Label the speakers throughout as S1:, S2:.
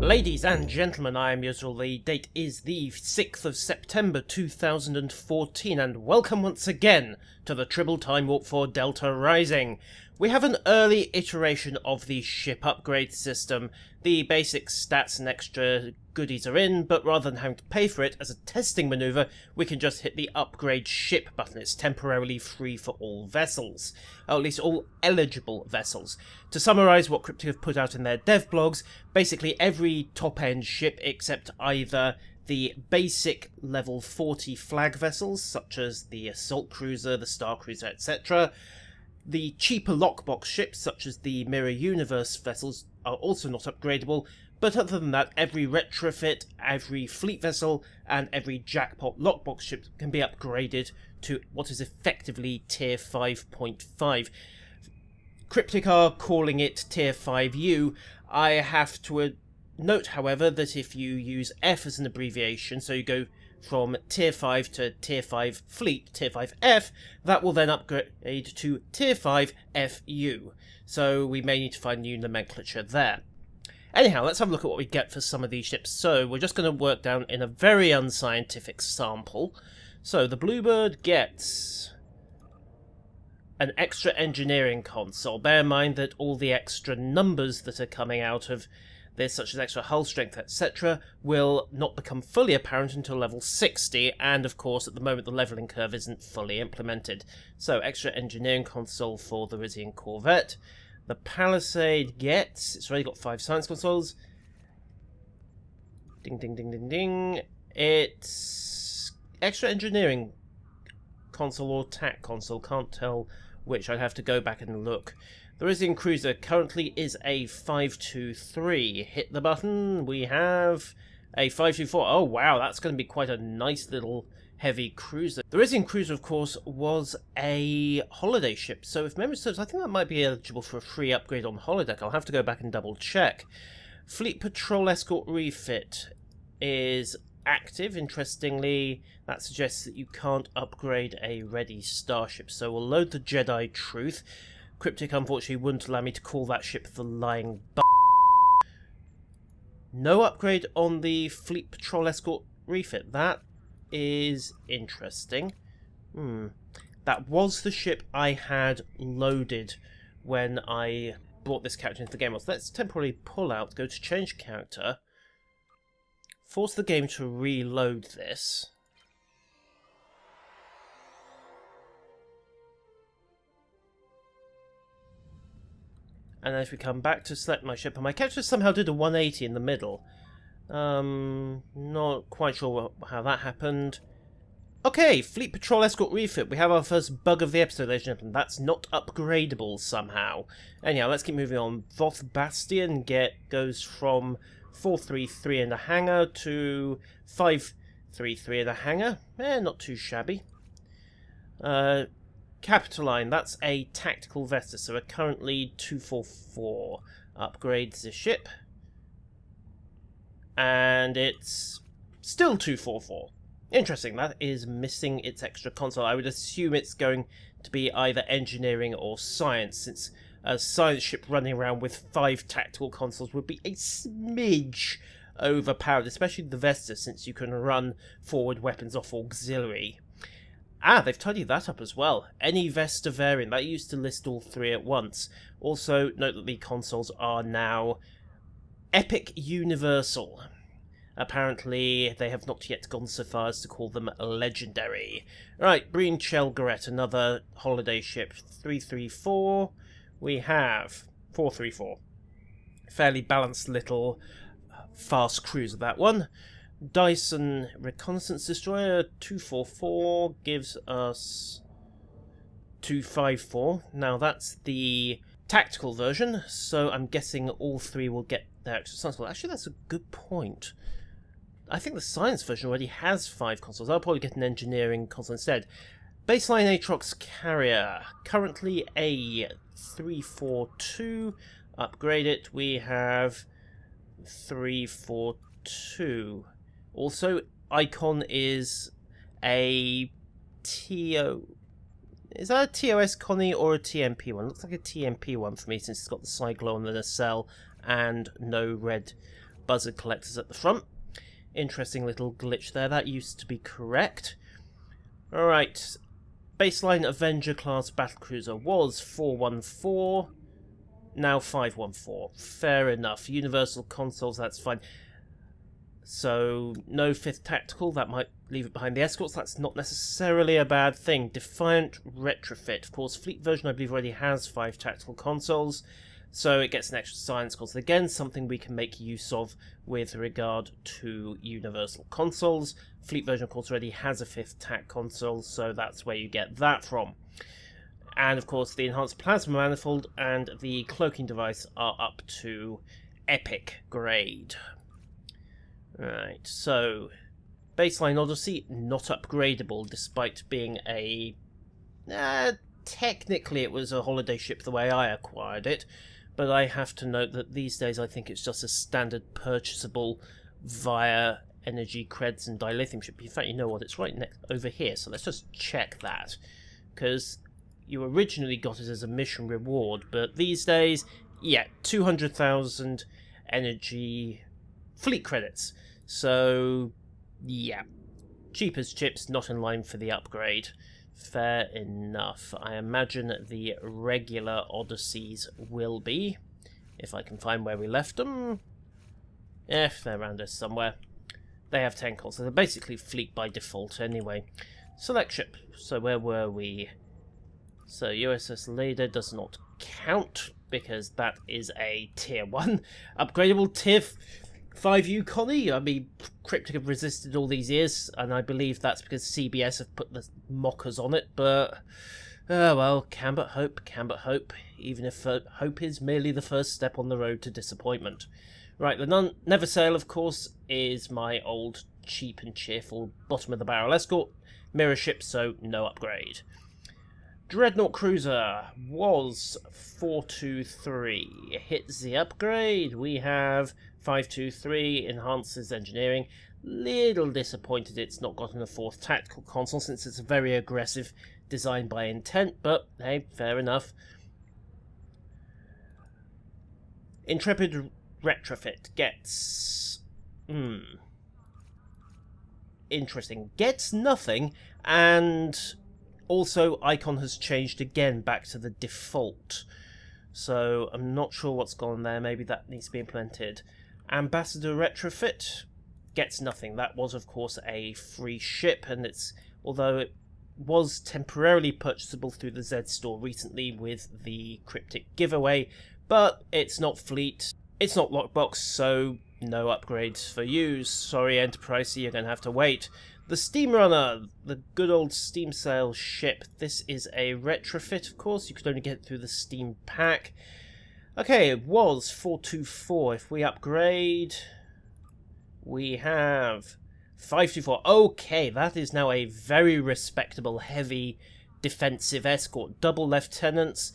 S1: Ladies and gentlemen, I am Yusril. The date is the 6th of September 2014, and welcome once again to the Tribble Timewarp for Delta Rising. We have an early iteration of the ship upgrade system. The basic stats and extra goodies are in, but rather than having to pay for it as a testing maneuver, we can just hit the upgrade ship button. It's temporarily free for all vessels, or at least all eligible vessels. To summarise what Cryptic have put out in their dev blogs, basically every top-end ship except either the basic level 40 flag vessels, such as the Assault Cruiser, the Star Cruiser, etc., the cheaper lockbox ships, such as the Mirror Universe vessels, are also not upgradable, but other than that, every retrofit, every fleet vessel, and every jackpot lockbox ship can be upgraded to what is effectively Tier 5.5. Cryptic are calling it Tier 5-U. I have to note, however, that if you use F as an abbreviation, so you go from Tier 5 to Tier 5 Fleet, Tier 5F, that will then upgrade to Tier 5-FU. So we may need to find new nomenclature there. Anyhow, let's have a look at what we get for some of these ships. So we're just going to work down in a very unscientific sample. So the Bluebird gets an extra engineering console. Bear in mind that all the extra numbers that are coming out of this, such as extra hull strength, etc., will not become fully apparent until level 60, and of course at the moment the levelling curve isn't fully implemented. So extra engineering console for the Rizian Corvette. The Palisade gets, it's already got 5 science consoles. Ding ding ding ding ding. It's extra engineering console or TAC console, can't tell which, I'd have to go back and look. The Rizian Cruiser currently is a 523. Hit the button, we have a 524. Oh wow, that's going to be quite a nice little heavy cruiser. The Rizian Cruiser, of course, was a holiday ship, so if memory serves, I think that might be eligible for a free upgrade on holodeck. I'll have to go back and double check. Fleet Patrol Escort Refit is active. Interestingly, that suggests that you can't upgrade a ready starship, so we'll load the Jedi Truth. Cryptic unfortunately wouldn't allow me to call that ship the Lying B. No upgrade on the Fleet Patrol Escort Refit. That is interesting. That was the ship I had loaded when I brought this character into the game. So let's temporarily pull out, go to change character, force the game to reload this. And then if we come back to select my ship, and my character somehow did a 180 in the middle. Not quite sure how that happened. Okay, Fleet Patrol Escort Refit. We have our first bug of the episode, ladies and gentlemen. That's not upgradable somehow. Anyhow, let's keep moving on. Voth Bastion goes from 433 in the hangar to 533 in the hangar. Not too shabby. Capitoline, that's a tactical vessel, so we're currently 244. Upgrades the ship. And it's still 244. Interesting, that is missing its extra console. I would assume it's going to be either engineering or science, since a science ship running around with 5 tactical consoles would be a smidge overpowered, especially the Vesta, since you can run forward weapons off auxiliary. Ah, they've tidied that up as well. Any Vesta variant. That used to list all 3 at once. Also, note that the consoles are now Epic Universal. Apparently, they have not yet gone so far as to call them legendary. Right, Breen Chelgaret, another holiday ship. 334. We have 434. Fairly balanced little fast cruiser, that one. Dyson Reconnaissance Destroyer 244 gives us 254. Now that's the tactical version, so I'm guessing all 3 will get their extra science. Well, actually, that's a good point. I think the science version already has 5 consoles. I'll probably get an engineering console instead. Baseline Atrox Carrier, currently a 342. Upgrade it, we have 342. Also, Icon is a TO. Is that a TOS Connie or a TMP one? Looks like a TMP one for me since it's got the side glow on the nacelle and no red buzzer collectors at the front. Interesting little glitch there. That used to be correct. Alright. Baseline Avenger class battlecruiser was 414. Now 514. Fair enough. Universal consoles, that's fine. So, no 5th Tactical, that might leave it behind the escorts. That's not necessarily a bad thing. Defiant Retrofit. Of course, Fleet version, I believe, already has 5 tactical consoles, so it gets an extra science console. Again, something we can make use of with regard to Universal consoles. Fleet version, of course, already has a 5th TAC console, so that's where you get that from. And, of course, the Enhanced Plasma Manifold and the Cloaking Device are up to Epic grade. Right, so baseline Odyssey, not upgradable despite being a... technically it was a holiday ship the way I acquired it, but I have to note that these days I think it's just a standard purchasable via energy creds and dilithium ship. In fact, you know what, it's right next over here, so let's just check that, because you originally got it as a mission reward, but these days, yeah, 200,000 energy fleet credits. So, yeah, cheap as chips, not in line for the upgrade. Fair enough. I imagine the regular Odysseys will be, if I can find where we left them. If they're around us somewhere. They have 10 calls, so they're basically fleet by default anyway. Select ship. So where were we? So USS Leader does not count, because that is a tier 1 upgradable. Tier 5-U Connie, I mean, Cryptic have resisted all these years, and I believe that's because CBS have put the mockers on it, but, well, can but hope, even if hope is merely the first step on the road to disappointment. Right, the Never Sail, of course, is my old cheap and cheerful bottom-of-the-barrel escort mirror ship, so no upgrade. Dreadnought Cruiser was 423. Hits the upgrade. We have 523, enhances engineering. Little disappointed it's not gotten a 4th tactical console since it's a very aggressive design by intent, but hey, fair enough. Intrepid Retrofit gets... interesting. Gets nothing, and... also, icon has changed again back to the default. So, I'm not sure what's gone there. Maybe that needs to be implemented. Ambassador Retrofit gets nothing. That was, of course, a free ship, and it's... although it was temporarily purchasable through the Z store recently with the Cryptic giveaway, but it's not fleet, it's not lockbox, so no upgrades for you. Sorry, Enterprise, you're going to have to wait. The Steam Runner, the good old steam sail ship. This is a retrofit, of course. You could only get it through the Steam pack. Okay, it was 424. If we upgrade, we have 524. Okay, that is now a very respectable, heavy defensive escort. Double lieutenants.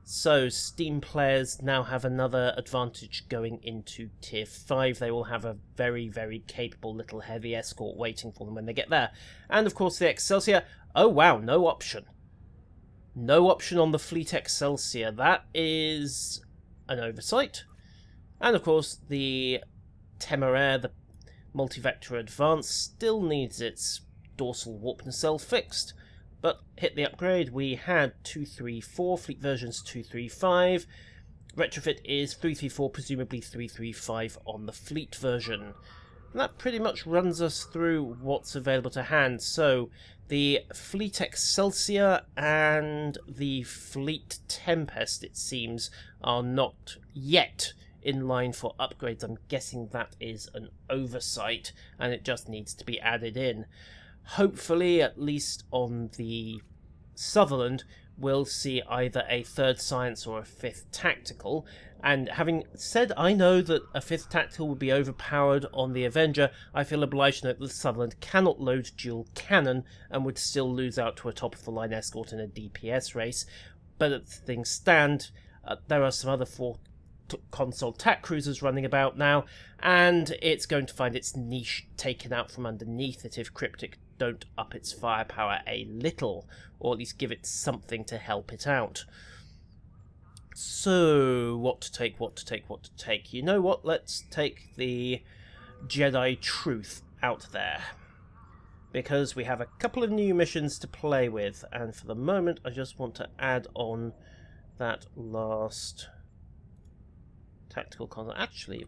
S1: So, Steam players now have another advantage going into Tier 5. They will have a very, very capable little heavy escort waiting for them when they get there. And, of course, the Excelsior. Oh, wow, no option. No option on the Fleet Excelsior. That is an oversight. And, of course, the Temeraire, the Multi-Vector Advance, still needs its dorsal warp nacelle fixed. But hit the upgrade, we had 234, fleet version's 235, retrofit is 334, presumably 335 on the fleet version. And that pretty much runs us through what's available to hand. So, the Fleet Excelsior and the Fleet Tempest, it seems, are not yet in line for upgrades. I'm guessing that is an oversight, and it just needs to be added in. Hopefully, at least on the Sutherland, we'll see either a 3rd Science or a 5th Tactical. And having said I know that a 5th Tactical would be overpowered on the Avenger, I feel obliged to note that the Sutherland cannot load dual cannon and would still lose out to a top-of-the-line escort in a DPS race. But as things stand, there are some other 4 console TAC cruisers running about now, and it's going to find its niche taken out from underneath it if Cryptic don't up its firepower a little, or at least give it something to help it out. So, what to take, what to take, what to take? You know what, let's take the Jedi Truth out there, because we have a couple of new missions to play with, and for the moment I just want to add on that last tactical concept. Actually,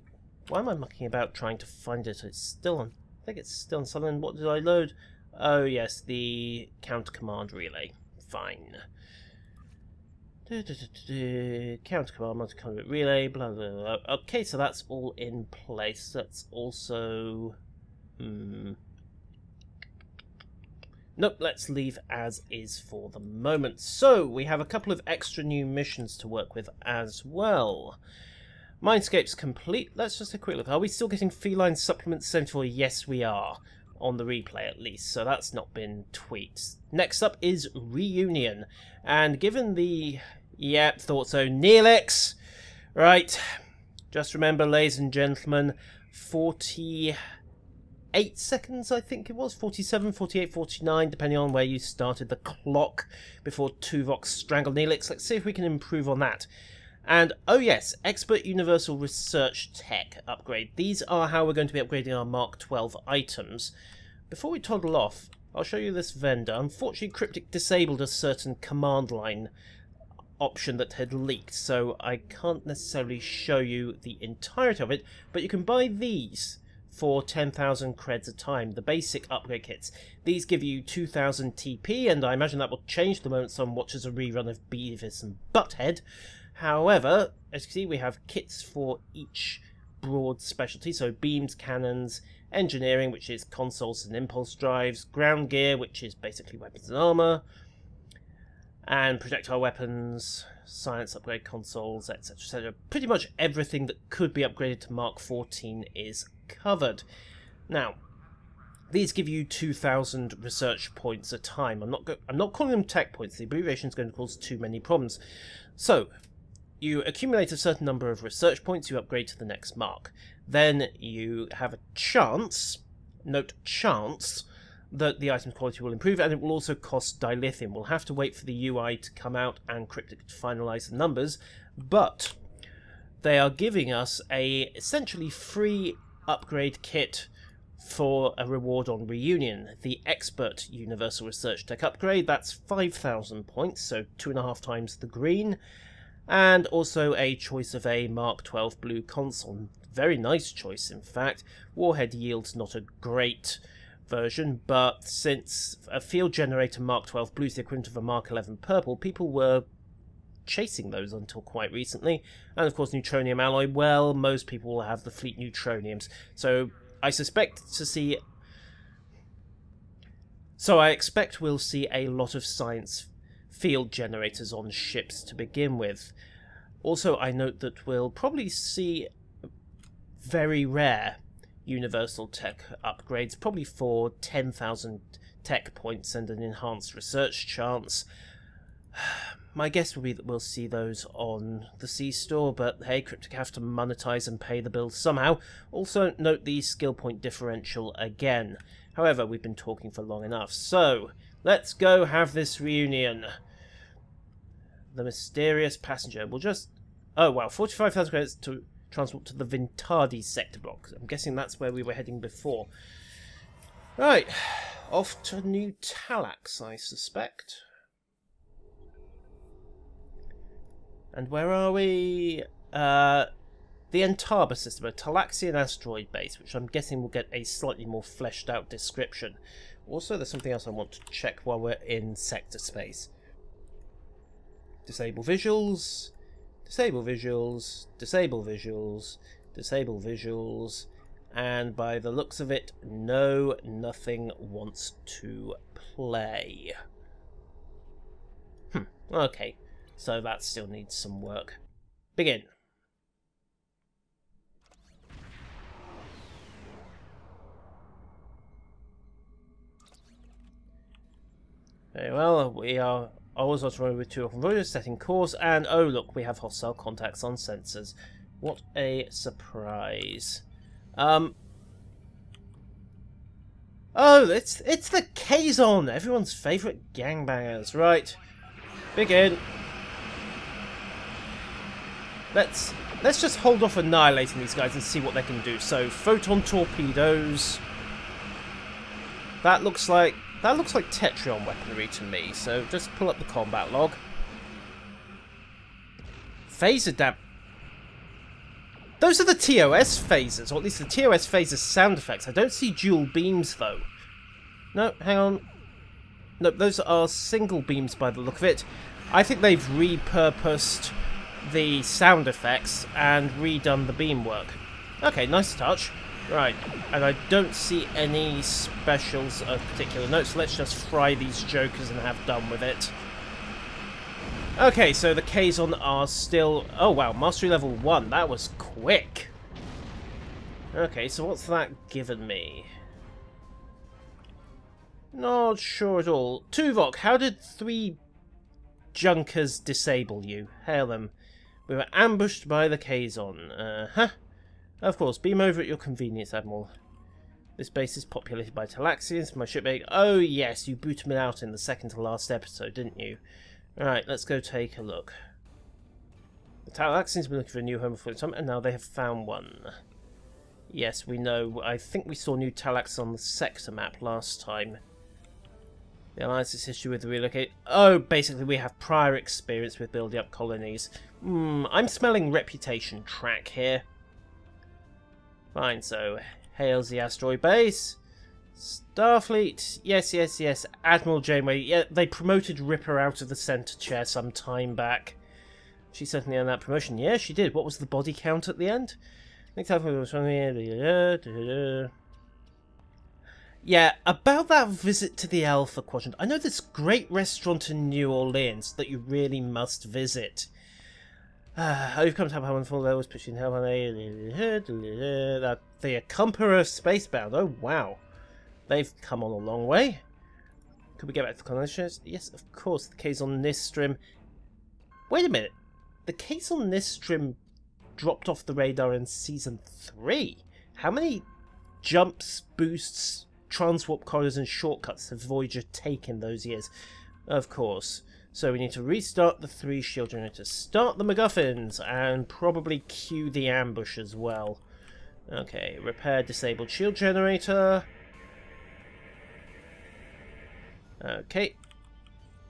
S1: why am I mucking about trying to find it? It's still on, I think it's still on something. What did I load? Oh yes, the counter command relay. Fine. Counter command, multi-conduit relay, blah, blah, blah. Okay, so that's all in place. Let's also... Nope, let's leave as is for the moment. So, we have a couple of extra new missions to work with as well. Mindscape's complete. Let's just have a quick look. Are we still getting feline supplements 74? Yes, we are. On the replay, at least. So that's not been tweaked. Next up is Reunion. And given the... Yep, thought so. Neelix! Right. Just remember, ladies and gentlemen, 48 seconds, I think it was. 47, 48, 49, depending on where you started the clock before Tuvok strangled Neelix. Let's see if we can improve on that. And, oh yes, Expert Universal Research Tech upgrade. These are how we're going to be upgrading our Mark 12 items. Before we toddle off, I'll show you this vendor. Unfortunately, Cryptic disabled a certain command line option that had leaked, so I can't necessarily show you the entirety of it, but you can buy these for 10,000 creds a time, the basic upgrade kits. These give you 2,000 TP, and I imagine that will change the moment someone watches a rerun of Beavis and Butthead. However, as you can see, we have kits for each broad specialty, so beams, cannons, engineering, which is consoles and impulse drives, ground gear, which is basically weapons and armor, and projectile weapons, science upgrade consoles, etc, etc. Pretty much everything that could be upgraded to Mark 14 is covered. Now, these give you 2,000 research points a time. I'm not calling them tech points. The abbreviation is going to cause too many problems. So, you accumulate a certain number of research points, you upgrade to the next mark. Then you have a chance, note chance, that the item's quality will improve, and it will also cost dilithium. We'll have to wait for the UI to come out and Cryptic to finalise the numbers, but they are giving us a essentially free upgrade kit for a reward on Reunion. The Expert Universal Research Tech upgrade, that's 5,000 points, so 2.5 times the green. And also a choice of a Mark 12 blue console. Very nice choice, in fact. Warhead yield's not a great version, but since a field generator Mark 12 blue is the equivalent of a Mark 11 purple, people were chasing those until quite recently. And of course, neutronium alloy, well, most people will have the fleet neutroniums. So I expect we'll see a lot of science field generators on ships to begin with. Also, I note that we'll probably see very rare universal tech upgrades, probably for 10,000 tech points and an enhanced research chance. My guess would be that we'll see those on the C-Store, but hey, Cryptic have to monetize and pay the bill somehow. Also, note the skill point differential again. However, we've been talking for long enough, so let's go have this reunion. The mysterious passenger will just... Oh, wow, 45,000 credits to transport to the Vintadi sector block. I'm guessing that's where we were heading before. Right, off to New Talax, I suspect. And where are we? The Entaba system, a Talaxian asteroid base, which I'm guessing will get a slightly more fleshed out description. Also, there's something else I want to check while we're in sector space. Disable visuals, disable visuals, disable visuals, disable visuals, and by the looks of it, no, nothing wants to play. Okay, so that still needs some work. Begin. Very well, we are always automated with 2 off converters, setting course, and oh look, we have hostile contacts on sensors. What a surprise. Oh, it's the Kazon, everyone's favourite gangbangers. Right, begin. Let's just hold off annihilating these guys and see what they can do. So, photon torpedoes. That looks like Tetrion weaponry to me. So just pull up the combat log. Phaser dam. Those are the TOS phasers, or at least the TOS phaser sound effects. I don't see dual beams though. No, hang on. No, those are single beams by the look of it. I think they've repurposed the sound effects and redone the beam work. Okay, nice touch. Right, and I don't see any specials of particular note, so let's just fry these jokers and have done with it. Okay, so the Kazon are still... Oh wow, Mastery level 1, that was quick. Okay, so what's that given me? Not sure at all. Tuvok, how did 3 Junkers disable you? Hail them. We were ambushed by the Kazon. Of course, beam over at your convenience, Admiral. This base is populated by Talaxians. My shipmate... Oh, yes, you booted me out in the second to last episode, didn't you? Alright, let's go take a look. The Talaxians have been looking for a new home for some, and now they have found one. Yes, we know. I think we saw new Talax on the sector map last time. The Alliance's history with the relocate... Oh, basically we have prior experience with building up colonies. I'm smelling reputation track here. Fine, so, hails the asteroid base. Starfleet, yes. Admiral Janeway, yeah, they promoted Ripper out of the centre chair some time back. She certainly earned that promotion. Yeah, she did. What was the body count at the end? Yeah, about that visit to the Alpha Quadrant. I know this great restaurant in New Orleans that you really must visit. You've come to have a wonderful there was pushing help on the Accompanier of Spacebound. Oh wow. They've come on a long way. Could we get back to the colonists? Yes, of course. The Kazon Nistrim. Wait a minute. The Kazon Nistrim dropped off the radar in Season 3. How many jumps, boosts, transwarp corridors and shortcuts have Voyager taken those years? Of course. So we need to restart the 3 shield generators, start the MacGuffins, and probably cue the ambush as well. Okay, repair disabled shield generator. Okay.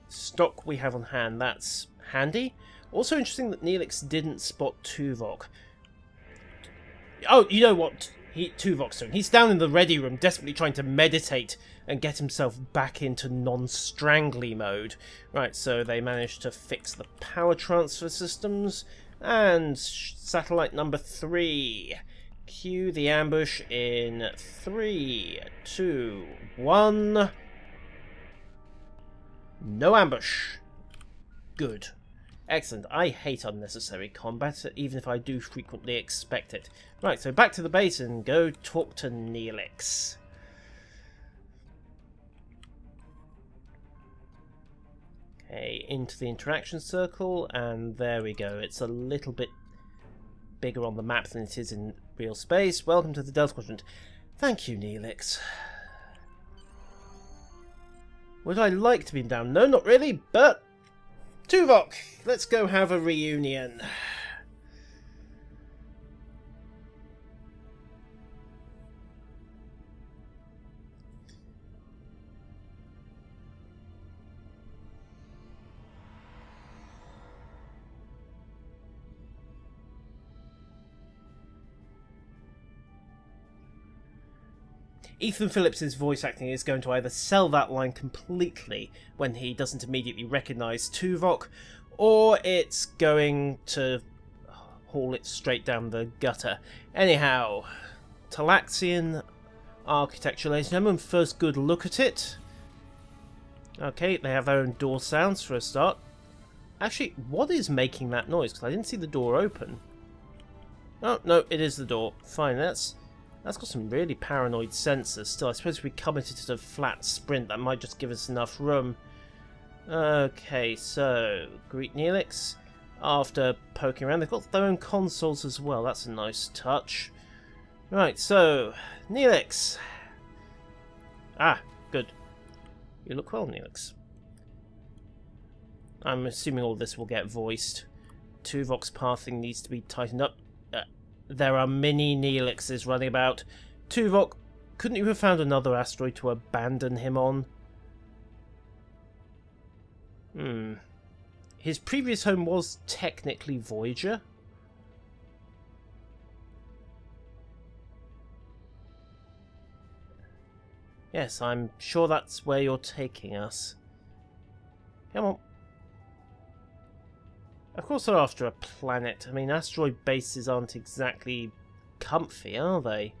S1: Stock we have on hand, that's handy. Also interesting that Neelix didn't spot Tuvok. Oh, you know what Tuvok's doing? He's down in the ready room desperately trying to meditate and get himself back into non-strangly mode. Right, so they managed to fix the power transfer systems. And satellite number 3. Cue the ambush in 3, 2, 1. No ambush. Good. Excellent. I hate unnecessary combat, even if I do frequently expect it. Right, so back to the base and go talk to Neelix. Okay, into the interaction circle, and there we go. It's a little bit bigger on the map than it is in real space. Welcome to the Delta Quadrant. Thank you, Neelix. Would I like to be down? No, not really, but... Tuvok, let's go have a reunion. Ethan Phillips' voice acting is going to either sell that line completely when he doesn't immediately recognise Tuvok, or it's going to haul it straight down the gutter. Anyhow, Talaxian architecture, ladies and gentlemen. First good look at it. Okay, they have their own door sounds for a start. Actually, what is making that noise? Because I didn't see the door open. Oh, no, it is the door. Fine, that's got some really paranoid sensors still. I suppose if we come at it at a flat sprint, that might just give us enough room. Okay, so, greet Neelix. After poking around, they've got their own consoles as well. That's a nice touch. Right, so, Neelix. Ah, good. You look well, Neelix. I'm assuming all this will get voiced. Tuvok's pathing needs to be tightened up. There are many Neelixes running about. Tuvok, couldn't you have found another asteroid to abandon him on? His previous home was technically Voyager. Yes, I'm sure that's where you're taking us. Come on. Of course they're after a planet. I mean, asteroid bases aren't exactly comfy, are they?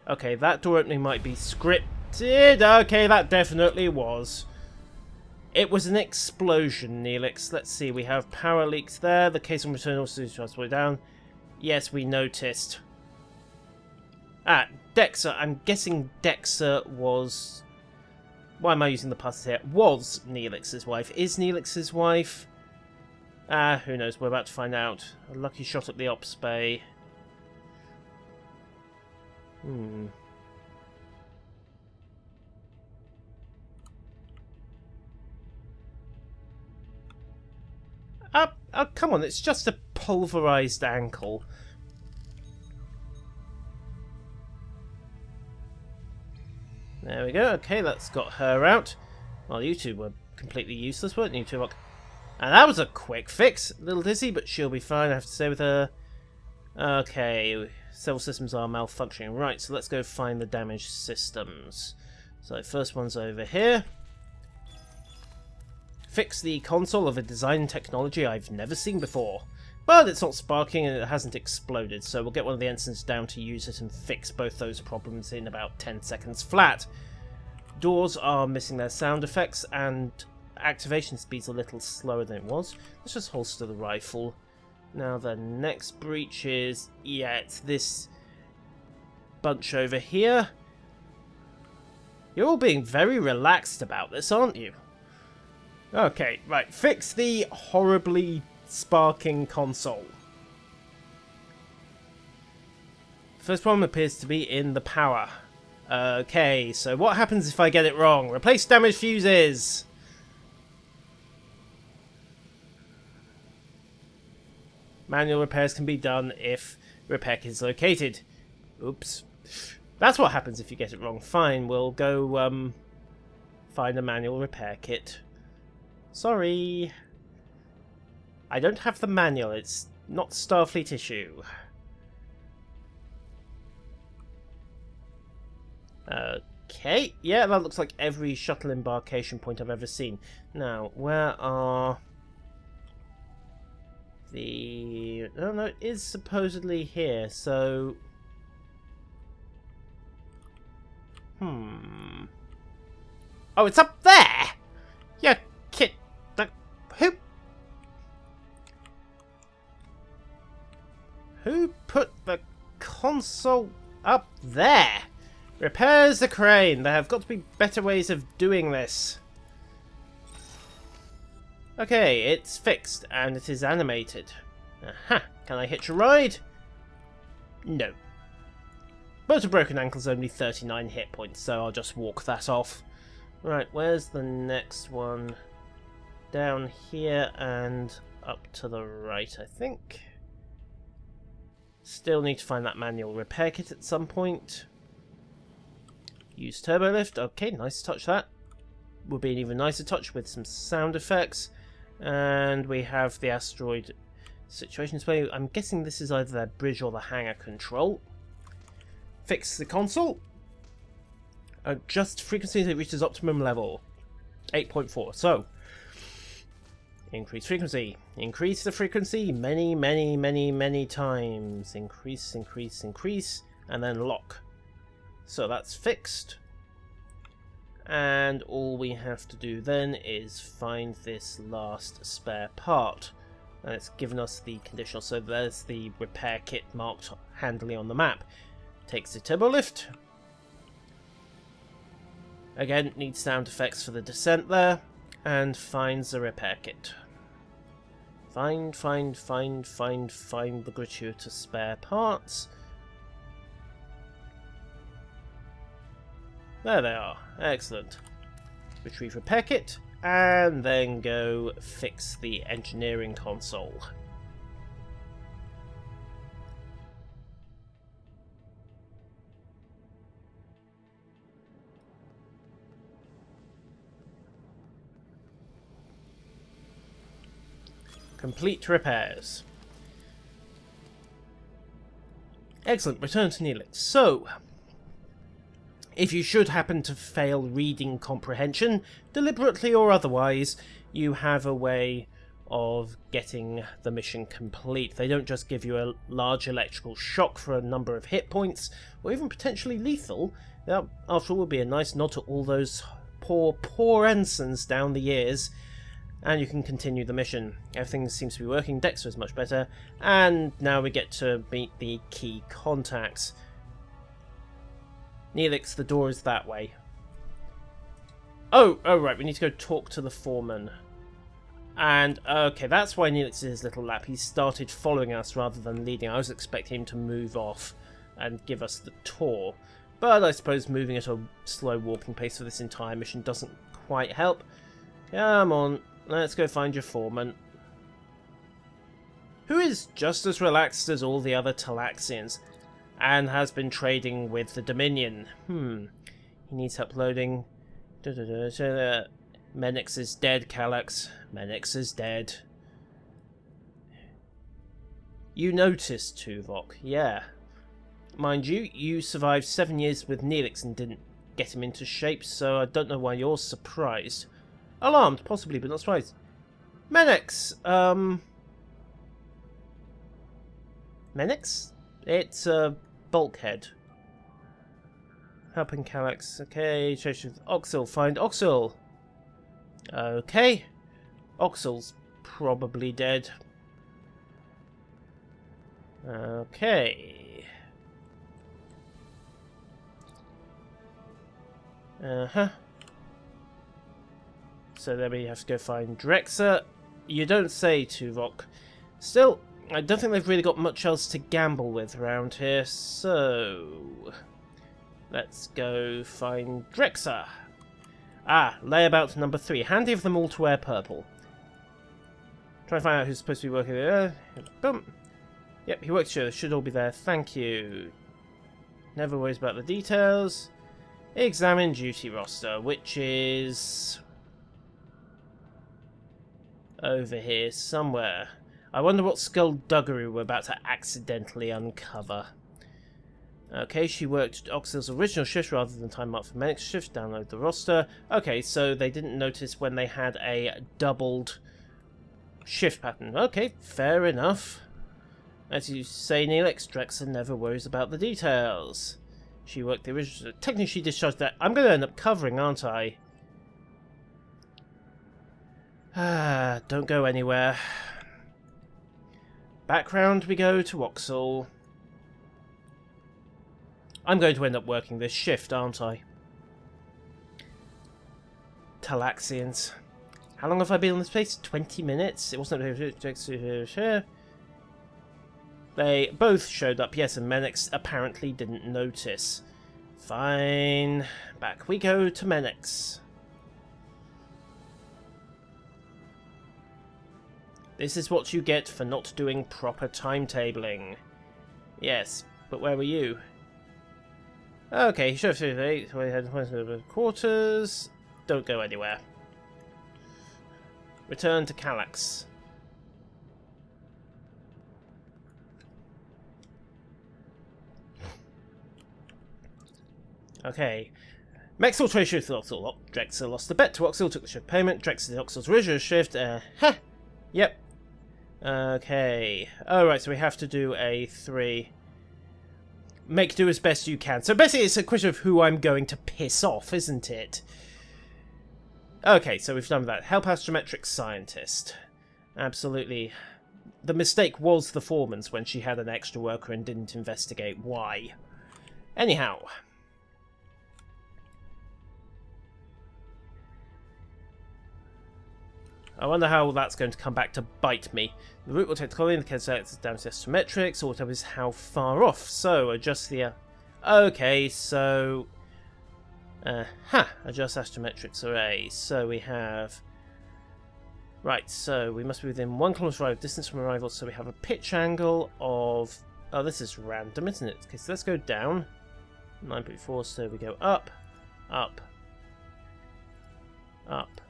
S1: Okay, that door opening might be scripted. Okay, that definitely was. It was an explosion, Neelix. Let's see, we have power leaks there. The Kazon return also transport down. Yes, we noticed. Ah, Dexa. I'm guessing Dexa was... Why am I using the past here? Was Neelix's wife. Is Neelix's wife? Ah, who knows. We're about to find out. A lucky shot at the ops bay. Oh, come on, it's just a pulverized ankle. There we go. Okay, that's got her out. Well, you two were completely useless, weren't you, Tuvok? And that was a quick fix. A little dizzy, but she'll be fine, I have to stay with her. Okay, several systems are malfunctioning. Right, so let's go find the damaged systems. So, first one's over here. Fix the console of a design technology I've never seen before. But it's not sparking and it hasn't exploded, so we'll get one of the ensigns down to use it and fix both those problems in about 10 seconds flat. Doors are missing their sound effects and activation speed's a little slower than it was. Let's just holster the rifle. Now the next breach is... yeah, it's this bunch over here. You're all being very relaxed about this, aren't you? Okay, right. Fix the horribly sparking console. First problem appears to be in the power. Okay, so what happens if I get it wrong? Replace damaged fuses! Manual repairs can be done if repair kit is located. Oops. That's what happens if you get it wrong. Fine, we'll go find a manual repair kit. Sorry. I don't have the manual. It's not Starfleet issue. Okay. Yeah, that looks like every shuttle embarkation point I've ever seen. Now, where are the... oh no, it is supposedly here, so... oh, it's up there! Yeah, kid... Who put the console up there? Repairs the crane. There have got to be better ways of doing this. Okay, it's fixed and it is animated. Aha! Can I hitch a ride? No. But a broken ankle's only 39 hit points, so I'll just walk that off. Right, where's the next one? Down here and up to the right, I think. Still need to find that manual repair kit at some point. Use turbo lift. Okay, nice touch that. Will be an even nicer touch with some sound effects. And we have the asteroid situation display. I'm guessing this is either their bridge or the hangar control. Fix the console. Adjust frequency until it reaches optimum level. 8.4. So, increase frequency. Increase the frequency many, many, many, many times. Increase, increase, increase, and then lock. So that's fixed. And all we have to do then is find this last spare part. And it's given us the conditional. So there's the repair kit marked handily on the map. Takes the turbo lift. Again, needs sound effects for the descent there. And finds the repair kit. Find the gratuitous spare parts. There they are. Excellent. Retrieve repair kit, and then go fix the engineering console. Complete repairs. Excellent, return to Neelix. So, if you should happen to fail reading comprehension, deliberately or otherwise, you have a way of getting the mission complete. They don't just give you a large electrical shock for a number of hit points, or even potentially lethal. That, after all, would be a nice nod to all those poor ensigns down the years. And you can continue the mission. Everything seems to be working. Dexter is much better. And now we get to meet the key contacts. Neelix, the door is that way. Oh, right, we need to go talk to the foreman. And, okay, that's why Neelix is his little lap. He started following us rather than leading. I was expecting him to move off and give us the tour. But I suppose moving at a slow walking pace for this entire mission doesn't quite help. Come on. Let's go find your foreman. Who is just as relaxed as all the other Talaxians, and has been trading with the Dominion. He needs help loading. Menix is dead, Kallax. Menix is dead. You noticed, Tuvok. Yeah. Mind you, you survived 7 years with Neelix and didn't get him into shape, so I don't know why you're surprised. Alarmed, possibly, but not surprised. Menix! Menix? It's a bulkhead. Helping Kallax. Okay, chase with Oxil. Find Oxil. Okay. Oxil's probably dead. Okay. So then we have to go find Drexer. You don't say, Tuvok. Still, I don't think they've really got much else to gamble with around here, so let's go find Drexer. Ah, layabout number 3. Handy of them all to wear purple. Try and find out who's supposed to be working there. Boom. Yep, he works here. Should all be there. Thank you. Never worries about the details. Examine duty roster, which is over here somewhere. I wonder what skullduggery we're about to accidentally uncover. Okay, she worked Oxil's original shift rather than Timewarp for Menix shift. Download the roster. Okay, so they didn't notice when they had a doubled shift pattern. Okay, fair enough. As you say, Neelix, Drexer never worries about the details. She worked the original... Technically, she discharged that. I'm going to end up covering, aren't I? Ah, don't go anywhere. Background, we go to Oxil. I'm going to end up working this shift, aren't I? Talaxians. How long have I been on this place? 20 minutes? It wasn't... They both showed up, yes, and Menix apparently didn't notice. Fine. Back we go to Menix. This is what you get for not doing proper timetabling. Yes, but where were you? Okay, he showed up quarters. Don't go anywhere. Return to Kallax. Okay. Max alteration with Oxil. Drexer lost the bet to Oxil, took the shift payment. Drexer did Oxil's original shift. Yep. Okay. Alright, so we have to do a 3. Make do as best you can. So basically it's a question of who I'm going to piss off, isn't it? Okay, so we've done that. Help astrometric scientist. Absolutely. The mistake was the foreman's when she had an extra worker and didn't investigate why. Anyhow. I wonder how that's going to come back to bite me. The route will take the colony, in the case it's down to astrometrics, or whatever is how far off. So, adjust the... okay, so... adjust astrometrics array. So we have... Right, so we must be within 1 kilometre arrival distance from arrival, so we have a pitch angle of... Oh, this is random, isn't it? Okay, so let's go down. 9.4, so we go up, up, up.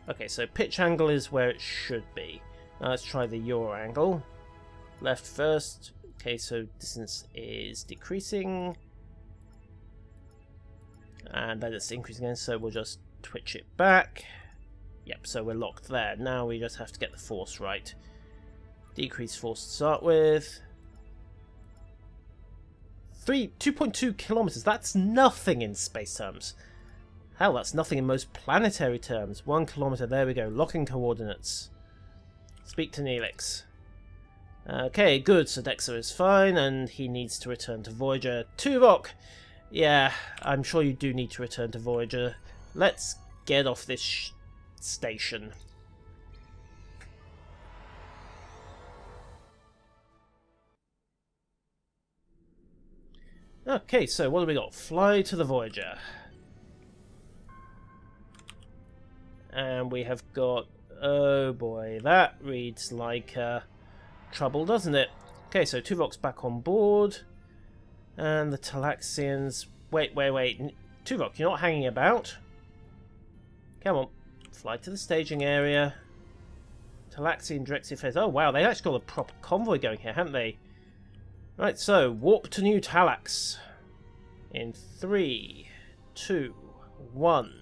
S1: Okay, so pitch angle is where it should be. Now let's try the yaw angle. Left first. Okay, so distance is decreasing. And then it's increasing again, so we'll just twitch it back. Yep, so we're locked there. Now we just have to get the force right. Decrease force to start with. 2.2 kilometers. That's nothing in space terms. Hell, that's nothing in most planetary terms. 1 kilometer. There we go. Locking coordinates. Speak to Neelix. Okay, good. So Dexa is fine, and he needs to return to Voyager. Tuvok! Yeah, I'm sure you do need to return to Voyager. Let's get off this station. Okay, so what do we got? Fly to the Voyager. And we have got... Oh boy, that reads like trouble, doesn't it? Okay, so Tuvok's back on board. And the Talaxians... Wait. Tuvok, you're not hanging about. Come on. Fly to the staging area. Talaxian directs affairs. Oh wow, they actually got a proper convoy going here, haven't they? Right, so warp to New Talax. In 3, 2, 1.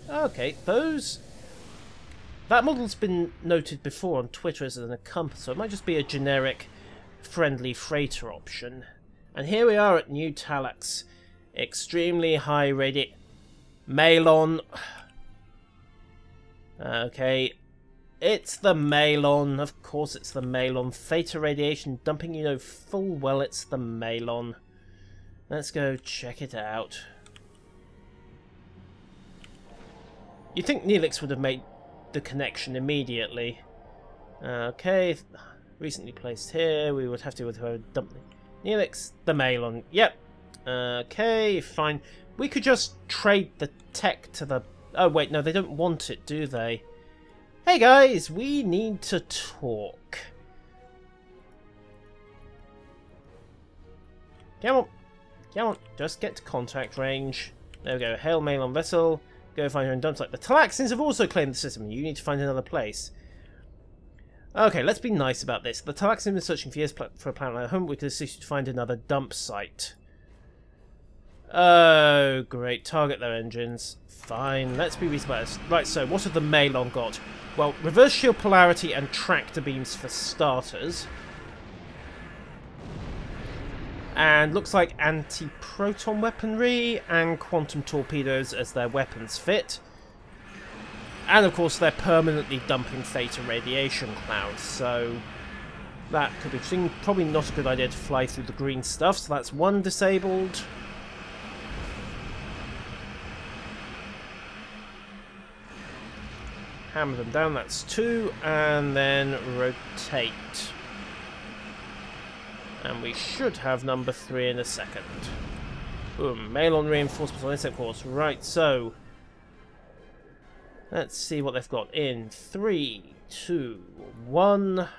S1: Okay, that model's been noted before on Twitter as an accompaniment, so it might just be a generic friendly freighter option. And here we are at New Talax. Extremely high radiation. Malon. Okay. It's the Malon. Of course it's the Malon. Theta radiation dumping, you know full well it's the Malon. Let's go check it out. You'd think Neelix would have made the connection immediately. Okay. Recently placed here. We would have to dump Neelix, the Malon. Yep. Okay, fine. We could just trade the tech to the... Oh wait, no, they don't want it, do they? Hey guys, we need to talk. Come on, just get to contact range. There we go, hail Malon vessel. Go find your own dump site. The Talaxians have also claimed the system. You need to find another place. Okay, let's be nice about this. The Talaxians have been searching for years for a planet like home. We could assist you to find another dump site. Oh, great. Target their engines. Fine, let's be reasonable about this. Right, so what have the Malon got? Well, reverse shield polarity and tractor beams for starters. And looks like anti-proton weaponry and quantum torpedoes as their weapons fit. And of course they're permanently dumping theta radiation clouds, so that could be interesting. Probably not a good idea to fly through the green stuff, so that's one disabled. Hammer them down, that's 2, and then rotate. And we should have number 3 in a second. Boom, Malon reinforcements on insect force. Right, so let's see what they've got in 3, 2, 1.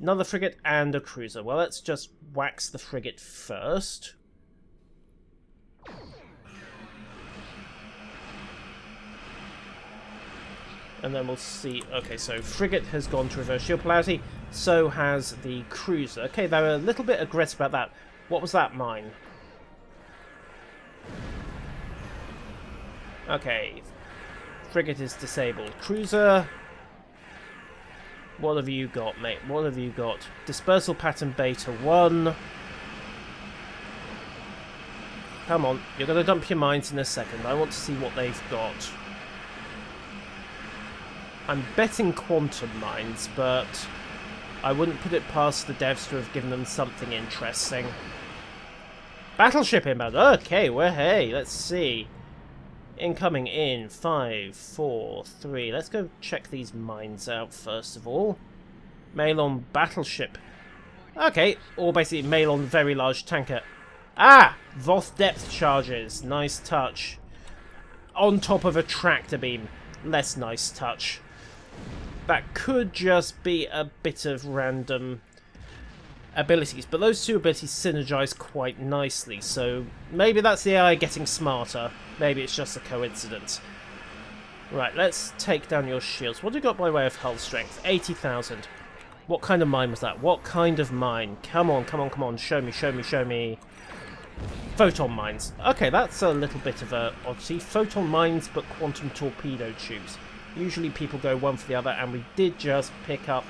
S1: Another frigate and a cruiser. Well, let's just wax the frigate first. And then we'll see... Okay, so frigate has gone to reverse shield polarity. So has the cruiser. Okay, they were a little bit aggressive about that. What was that mine? Okay. Frigate is disabled. Cruiser... What have you got, mate? What have you got? Dispersal pattern beta 1. Come on, you're going to dump your mines in a second. I want to see what they've got. I'm betting quantum mines, but I wouldn't put it past the devs to have given them something interesting. Battleship inbound. Okay, well, hey, let's see. Incoming in 5, 4, 3. Let's go check these mines out first of all. Malon battleship. Okay, or basically Malon very large tanker. Ah! Voth depth charges. Nice touch. On top of a tractor beam. Less nice touch. That could just be a bit of random abilities, but those two abilities synergize quite nicely, so maybe that's the AI getting smarter. Maybe it's just a coincidence. Right, let's take down your shields. What do you got by way of hull strength? 80,000. What kind of mine was that? What kind of mine? Come on, come on, come on. Show me, show me, show me. Photon mines. Okay, that's a little bit of a oddity. Photon mines, but quantum torpedo tubes. Usually people go one for the other, and we did just pick up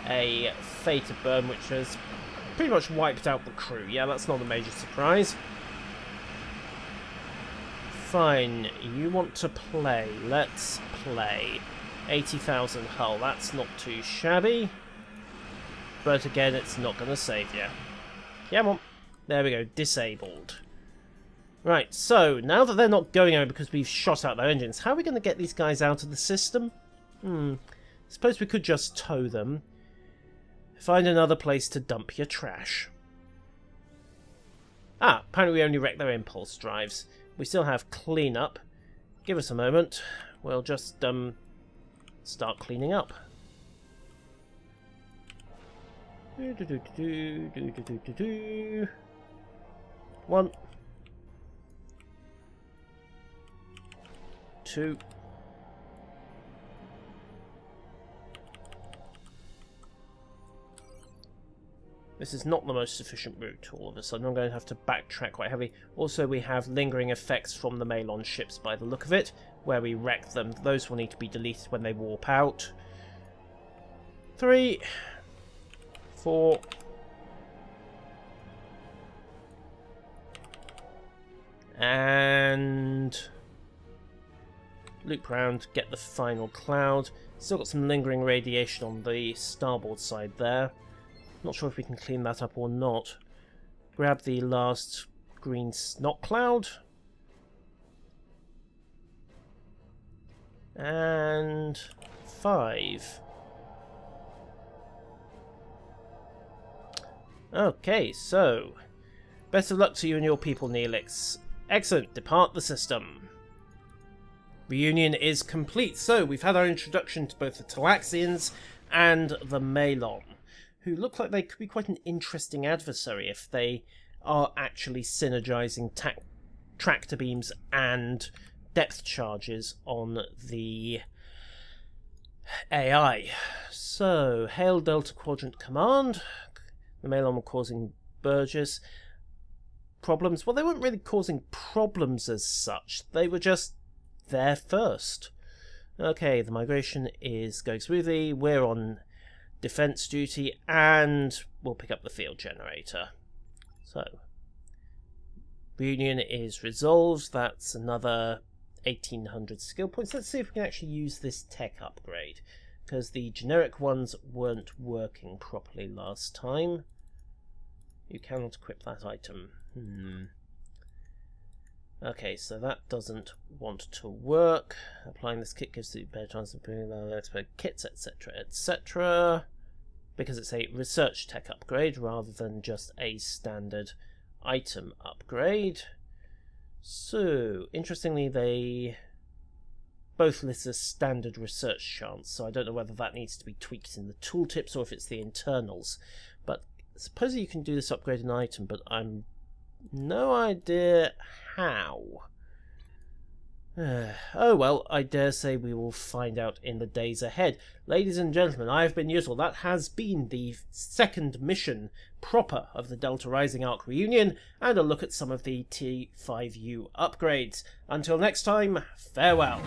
S1: a theta burn, which has pretty much wiped out the crew. Yeah, that's not a major surprise. Fine, you want to play. Let's play. 80,000 hull, that's not too shabby. But again, it's not going to save you. Come on. There we go, disabled. Right, so, now that they're not going over because we've shot out their engines, how are we going to get these guys out of the system? Suppose we could just tow them. Find another place to dump your trash. Ah, apparently we only wrecked their impulse drives. We still have cleanup. Give us a moment. We'll just start cleaning up. 1, 2. This is not the most efficient route all of a sudden. I'm going to have to backtrack quite heavily. Also, we have lingering effects from the Malon ships by the look of it, where we wrecked them. Those will need to be deleted when they warp out. 3, 4. And loop round, get the final cloud. Still got some lingering radiation on the starboard side there. Not sure if we can clean that up or not. Grab the last green snot cloud. And 5. Okay, so best of luck to you and your people, Neelix. Excellent, depart the system. Reunion is complete, so we've had our introduction to both the Talaxians and the Malon, who look like they could be quite an interesting adversary if they are actually synergizing tractor beams and depth charges on the AI. So, hail Delta Quadrant Command. The Malon were causing Burgess problems. Well, they weren't really causing problems as such. They were just there first. Okay, the migration is going smoothly. We're on defense duty, and we'll pick up the field generator. So, reunion is resolved. That's another 1800 skill points. Let's see if we can actually use this tech upgrade, because the generic ones weren't working properly last time. You cannot equip that item. Okay, so that doesn't want to work. Applying this kit gives you better chance of improving the expert kits, etc., etc. Because it's a research tech upgrade rather than just a standard item upgrade. So, interestingly, they both list as standard research chance, so I don't know whether that needs to be tweaked in the tooltips or if it's the internals. But supposedly you can do this upgrade an item, but I'm no idea how. Oh well, I dare say we will find out in the days ahead. Ladies and gentlemen, I have been useful. That has been the second mission proper of the Delta Rising Arc Reunion, and a look at some of the T5-U upgrades. Until next time, farewell.